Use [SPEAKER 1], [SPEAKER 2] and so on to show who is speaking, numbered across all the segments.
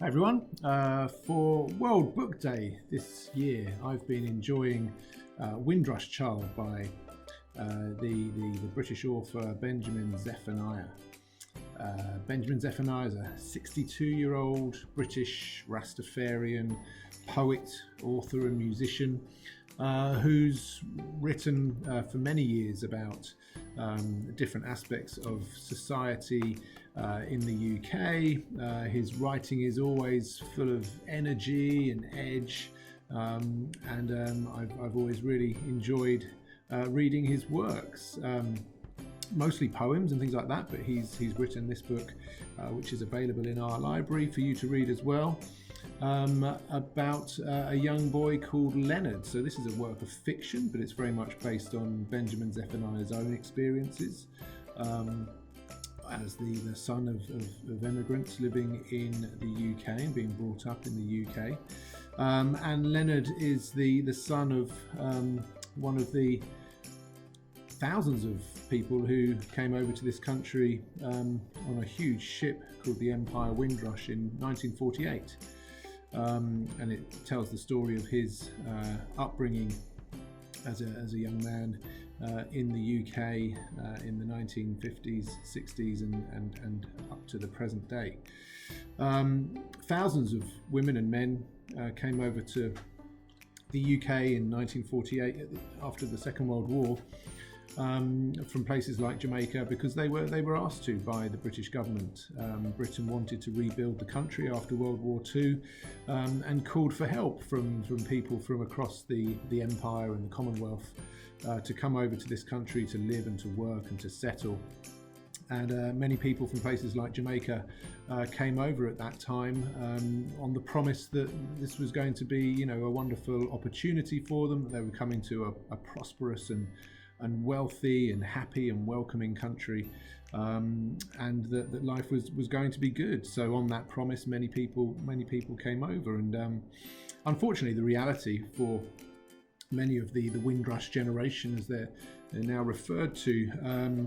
[SPEAKER 1] Hi everyone. For World Book Day this year, I've been enjoying Windrush Child by the British author Benjamin Zephaniah. Benjamin Zephaniah is a 62-year-old British Rastafarian poet, author and musician who's written for many years about different aspects of society in the UK. His writing is always full of energy and edge, and I've always really enjoyed reading his works. Mostly poems and things like that, but he's written this book, which is available in our library for you to read as well, about a young boy called Leonard. So this is a work of fiction, but it's very much based on Benjamin Zephaniah's own experiences as the son of immigrants living in the UK and being brought up in the UK. And Leonard is the son of one of the thousands of people who came over to this country on a huge ship called the Empire Windrush in 1948. And it tells the story of his upbringing as a young man in the UK in the 1950s, 60s and up to the present day. Thousands of women and men came over to the UK in 1948 after the Second World War, from places like Jamaica, because they were asked to by the British government. Britain wanted to rebuild the country after World War II, and called for help from people from across the Empire and the Commonwealth to come over to this country to live and to work and to settle. And many people from places like Jamaica came over at that time on the promise that this was going to be, a wonderful opportunity for them. They were coming to a prosperous and wealthy and happy and welcoming country, and that life was going to be good. So on that promise, many people came over, and unfortunately the reality for many of the Windrush generation, as they're now referred to,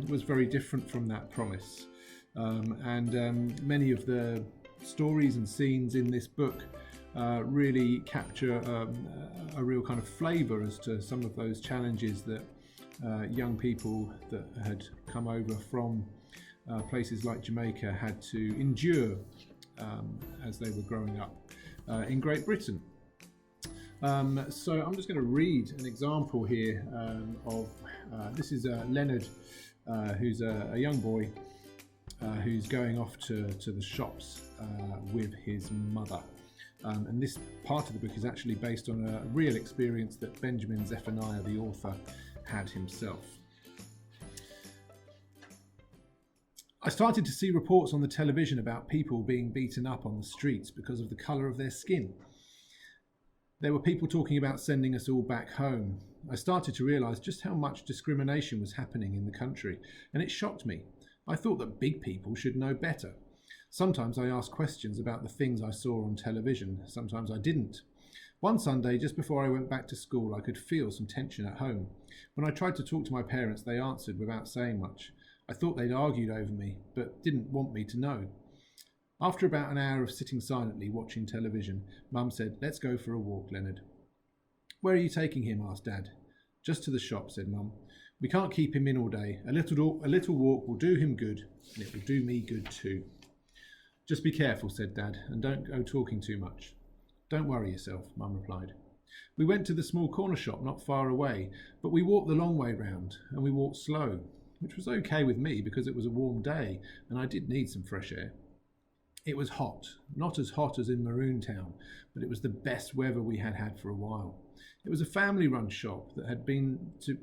[SPEAKER 1] was very different from that promise. And many of the stories and scenes in this book really capture a real kind of flavour as to some of those challenges that young people that had come over from places like Jamaica had to endure as they were growing up in Great Britain. So I'm just going to read an example here of this is Leonard, who's a young boy who's going off to the shops with his mother. And this part of the book is actually based on a real experience that Benjamin Zephaniah, the author, had himself. I started to see reports on the television about people being beaten up on the streets because of the colour of their skin. There were people talking about sending us all back home. I started to realise just how much discrimination was happening in the country, and it shocked me. I thought that big people should know better. Sometimes I asked questions about the things I saw on television, sometimes I didn't. One Sunday, just before I went back to school, I could feel some tension at home. When I tried to talk to my parents, they answered without saying much. I thought they'd argued over me, but didn't want me to know. After about an hour of sitting silently watching television, Mum said, "Let's go for a walk, Leonard." "Where are you taking him?" asked Dad. "Just to the shop," said Mum. "We can't keep him in all day. A little walk will do him good, and it will do me good too." "Just be careful," said Dad, "and don't go talking too much." "Don't worry yourself," Mum replied. We went to the small corner shop not far away, but we walked the long way round, and we walked slow, which was okay with me because it was a warm day and I did need some fresh air. It was hot, not as hot as in Maroon Town, but it was the best weather we had had for a while. It was a family-run shop that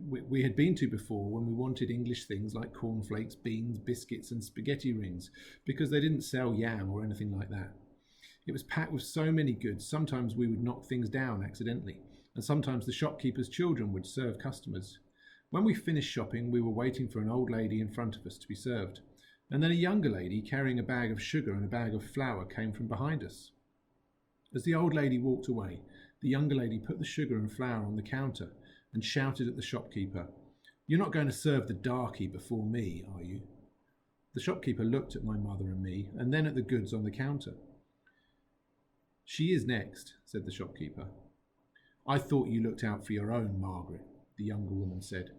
[SPEAKER 1] we had been to before when we wanted English things like cornflakes, beans, biscuits and spaghetti rings, because they didn't sell yam or anything like that. It was packed with so many goods, sometimes we would knock things down accidentally, and sometimes the shopkeeper's children would serve customers. When we finished shopping, we were waiting for an old lady in front of us to be served, and then a younger lady carrying a bag of sugar and a bag of flour came from behind us. As the old lady walked away, the younger lady put the sugar and flour on the counter and shouted at the shopkeeper, "You're not going to serve the darky before me, are you?" The shopkeeper looked at my mother and me, and then at the goods on the counter. She is next, said the shopkeeper. I thought you looked out for your own, Margaret, the younger woman said.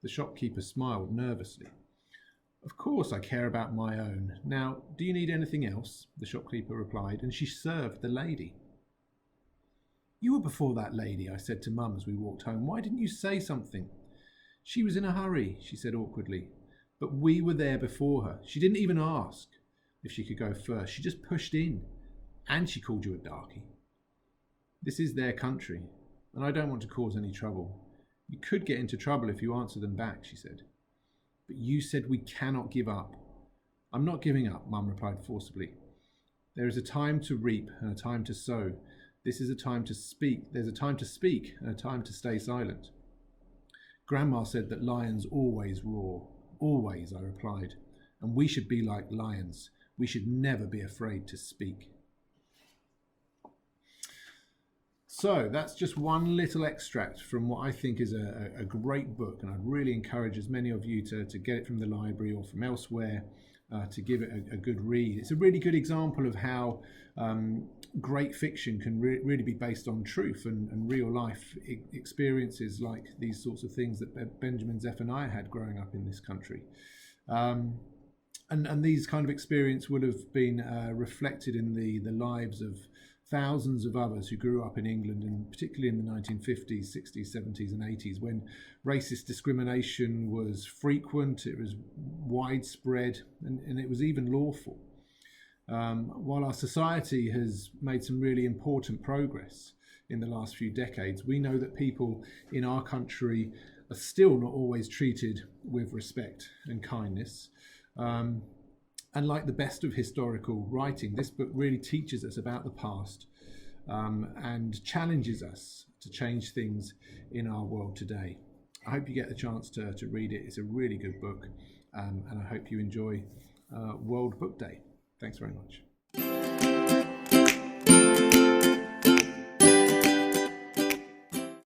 [SPEAKER 1] The shopkeeper smiled nervously. Of course I care about my own. Now, do you need anything else? The shopkeeper replied, and she served the lady. You were before that lady, I said to Mum as we walked home. Why didn't you say something? She was in a hurry, she said awkwardly. But we were there before her. She didn't even ask if she could go first. She just pushed in. And she called you a darky. This is their country, and I don't want to cause any trouble. You could get into trouble if you answer them back, she said. But you said we cannot give up. I'm not giving up, Mum replied forcibly. There is a time to reap and a time to sow. This is a time to speak. There's a time to speak and a time to stay silent. Grandma said that lions always roar. Always, I replied. And we should be like lions. We should never be afraid to speak. So that's just one little extract from what I think is a great book, and I'd really encourage as many of you to get it from the library or from elsewhere to give it a good read. It's a really good example of how great fiction can really be based on truth and real life experiences, like these sorts of things that Benjamin Zephaniah had growing up in this country. And these kind of experience would have been reflected in the lives of thousands of others who grew up in England, and particularly in the 1950s, 60s, 70s and 80s, when racist discrimination was frequent, it was widespread, and it was even lawful. While our society has made some really important progress in the last few decades, we know that people in our country are still not always treated with respect and kindness. And like the best of historical writing, this book really teaches us about the past and challenges us to change things in our world today. I hope you get the chance to read it. It's a really good book, and I hope you enjoy World Book Day. Thanks very much.